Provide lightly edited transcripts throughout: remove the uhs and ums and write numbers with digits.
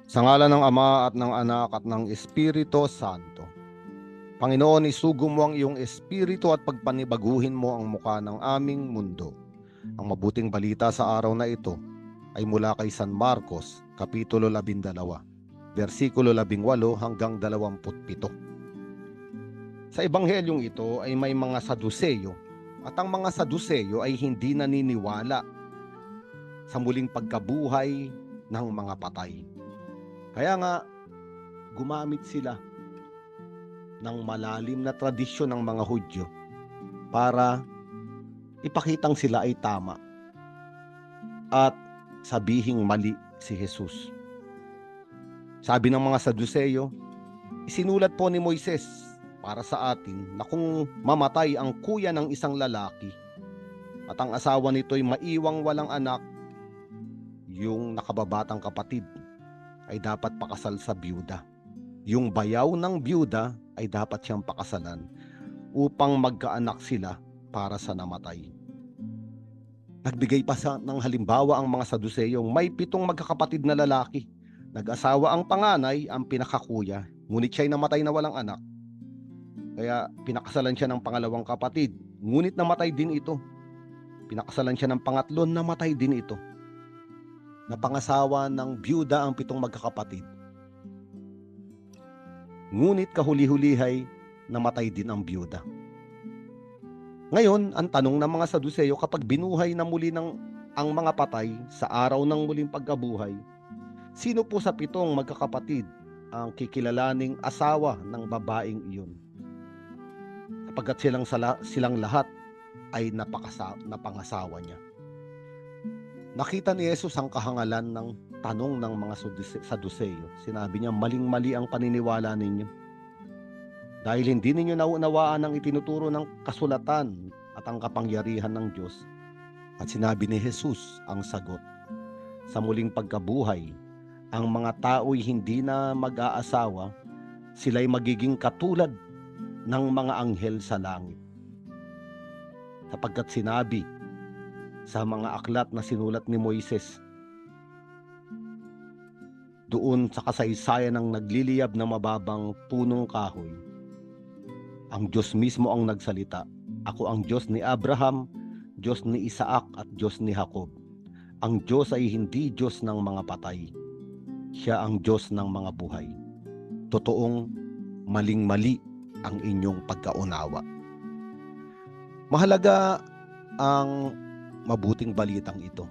Sa ngalan ng Ama at ng Anak at ng Espiritu Santo. Panginoon, isugo mo ang iyong espiritu at pagpanibaguhin mo ang muka ng aming mundo. Ang mabuting balita sa araw na ito ay mula kay San Marcos, Kapitulo 12, versikulo 18 hanggang 27. Sa ebanghelyong ito ay may mga Saduseyo, at ang mga Saduseyo ay hindi naniniwala sa muling pagkabuhay ng mga patay. Kaya nga, gumamit sila ng malalim na tradisyon ng mga Hudyo para ipakitang sila ay tama at sabihing mali si Jesus. Sabi ng mga Saduseyo, isinulat po ni Moises para sa atin na kung mamatay ang kuya ng isang lalaki at ang asawa nito'y maiwang walang anak, yung nakababatang kapatid ay dapat pakasal sa biyuda. Yung bayaw ng biyuda ay dapat siyang pakasalan upang magkaanak sila para sa namatay. Nagbigay pa ng halimbawa ang mga Saduseyong may 7 magkakapatid na lalaki. Nag-asawa ang panganay, ang pinakakuya, ngunit siya'y namatay na walang anak. Kaya pinakasalan siya ng pangalawang kapatid, ngunit namatay din ito. Pinakasalan siya ng pangatlo, namatay din ito. Napangasawa ng biyuda ang 7 magkakapatid. Ngunit kahuli-hulihay, namatay din ang biyuda. Ngayon, ang tanong ng mga Saduseyo, kapag binuhay na muli ang mga patay sa araw ng muling pagkabuhay, sino po sa 7 magkakapatid ang kikilalaning asawa ng babaeng iyon? Sapagkat silang lahat ay napangasawa niya. Nakita ni Jesus ang kahangalan ng tanong ng mga Saduseyo. Sinabi niya, maling-mali ang paniniwala ninyo. Dahil hindi ninyo naunawaan ang itinuturo ng kasulatan at ang kapangyarihan ng Diyos. At sinabi ni Jesus ang sagot. Sa muling pagkabuhay, ang mga tao'y hindi na mag-aasawa, sila'y magiging katulad ng mga anghel sa langit. Sapagkat sinabi sa mga aklat na sinulat ni Moises, doon sa kasaysayan ng nagliliyab na mababang punong kahoy, ang Diyos mismo ang nagsalita. Ako ang Diyos ni Abraham, Diyos ni Isaac at Diyos ni Jacob. Ang Diyos ay hindi Diyos ng mga patay. Siya ang Diyos ng mga buhay. Totoong maling-mali ang inyong pagkaunawa. Mahalaga ang mabuting balitang ito,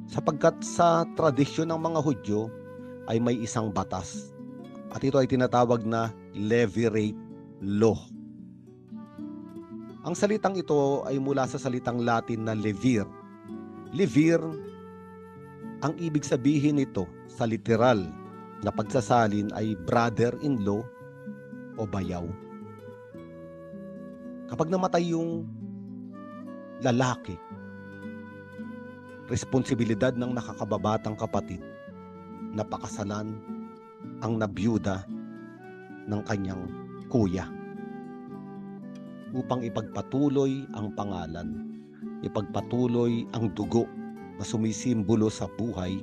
sapagkat sa tradisyon ng mga Hudyo ay may isang batas, at ito ay tinatawag na levirate law. Ang salitang ito ay mula sa salitang Latin na levir. Levir, ang ibig sabihin nito sa literal na pagsasalin ay brother-in-law o bayaw. Kapag namatay yung lalaki, responsibilidad ng nakakababatang kapatid na pakasalan ang nabiyuda ng kanyang kuya upang ipagpatuloy ang pangalan, ipagpatuloy ang dugo na sumisimbolo sa buhay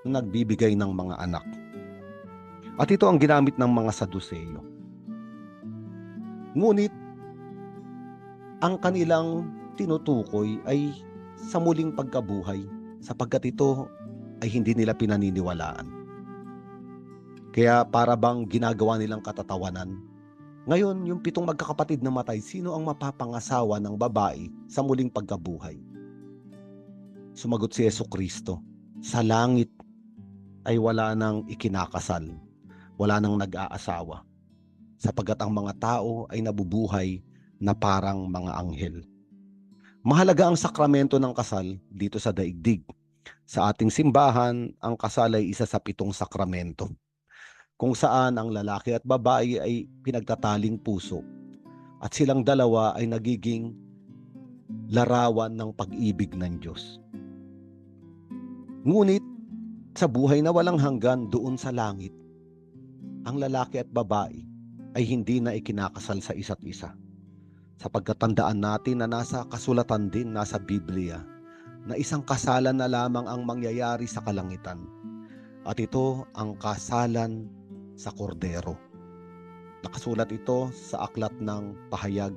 na nagbibigay ng mga anak. At ito ang ginamit ng mga Saduseyo. Ngunit ang kanilang tinutukoy ay sa muling pagkabuhay, sapagkat ito ay hindi nila pinaniniwalaan. Kaya para bang ginagawa nilang katatawanan. Ngayon, yung 7 magkakapatid na matay, sino ang mapapangasawa ng babae sa muling pagkabuhay? Sumagot si Jesucristo, sa langit ay wala nang ikinakasal, wala nang nag-aasawa, sapagkat ang mga tao ay nabubuhay na parang mga anghel. Mahalaga ang sakramento ng kasal dito sa daigdig. Sa ating simbahan, ang kasal ay isa sa 7 sakramento, kung saan ang lalaki at babae ay pinagtataling puso at silang dalawa ay nagiging larawan ng pag-ibig ng Diyos. Ngunit sa buhay na walang hanggan doon sa langit, ang lalaki at babae ay hindi na ikinakasal sa isa't isa. Sapagkat tandaan natin na nasa kasulatan din, nasa Biblia, na isang kasalan na lamang ang mangyayari sa kalangitan. At ito ang kasalan sa kordero. Nakasulat ito sa aklat ng Pahayag,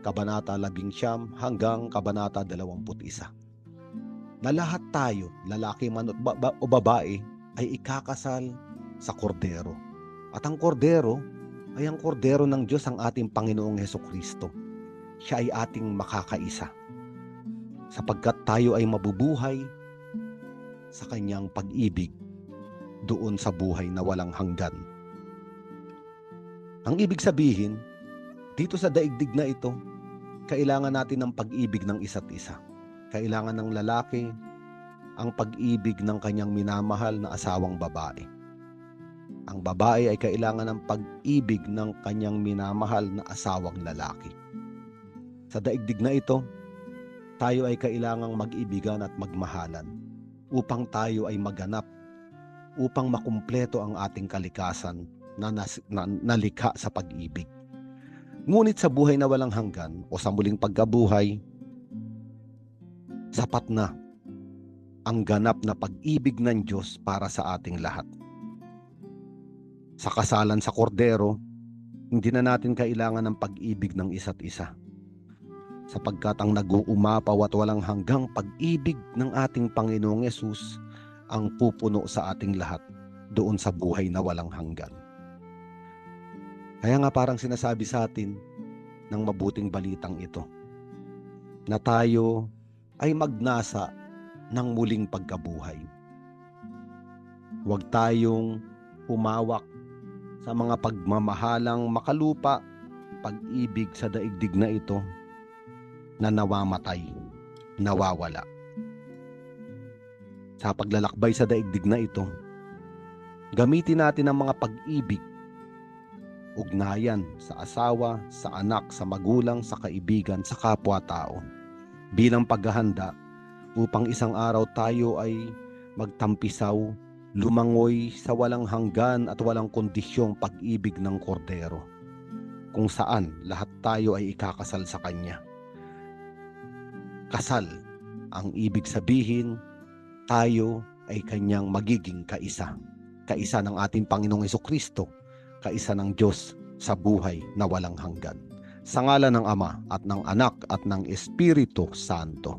Kabanata 11 hanggang Kabanata 21. Na lahat tayo, lalaki man o babae, ay ikakasal sa kordero. At ang kordero ay ang kordero ng Diyos, ang ating Panginoong Hesukristo. Siya ay ating makakaisa, sapagkat tayo ay mabubuhay sa kanyang pag-ibig doon sa buhay na walang hanggan. Ang ibig sabihin, dito sa daigdig na ito, kailangan natin ng pag-ibig ng isa't isa. Kailangan ng lalaki ang pag-ibig ng kanyang minamahal na asawang babae. Ang babae ay kailangan ng pag-ibig ng kanyang minamahal na asawang lalaki. Sa daigdig na ito, tayo ay kailangang mag-ibigan at magmahalan upang tayo ay maganap, upang makumpleto ang ating kalikasan na nalikha sa pag-ibig. Ngunit sa buhay na walang hanggan o sa muling pagkabuhay, sapat na ang ganap na pag-ibig ng Diyos para sa ating lahat. Sa kasalan sa kordero, hindi na natin kailangan ng pag-ibig ng isa't isa, sapagkat ang nag-uumapaw at walang hanggang pag-ibig ng ating Panginoong Yesus ang pupuno sa ating lahat doon sa buhay na walang hanggan. Kaya nga parang sinasabi sa atin ng mabuting balitang ito, na tayo ay magnasa ng muling pagkabuhay. Huwag tayong humawak sa mga pagmamahalang makalupa, pag-ibig sa daigdig na ito na namamatay, nawawala. Sa paglalakbay sa daigdig na ito, gamitin natin ang mga pag-ibig, ugnayan sa asawa, sa anak, sa magulang, sa kaibigan, sa kapwa-tao, bilang paghahanda upang isang araw tayo ay magtampisaw, lumangoy sa walang hanggan at walang kondisyong pag-ibig ng kordero, kung saan lahat tayo ay ikakasal sa Kanya. Kasal, ang ibig sabihin, tayo ay Kanyang magiging kaisa. Kaisa ng ating Panginoong Hesukristo, kaisa ng Diyos sa buhay na walang hanggan. Sa ngalan ng Ama at ng Anak at ng Espiritu Santo.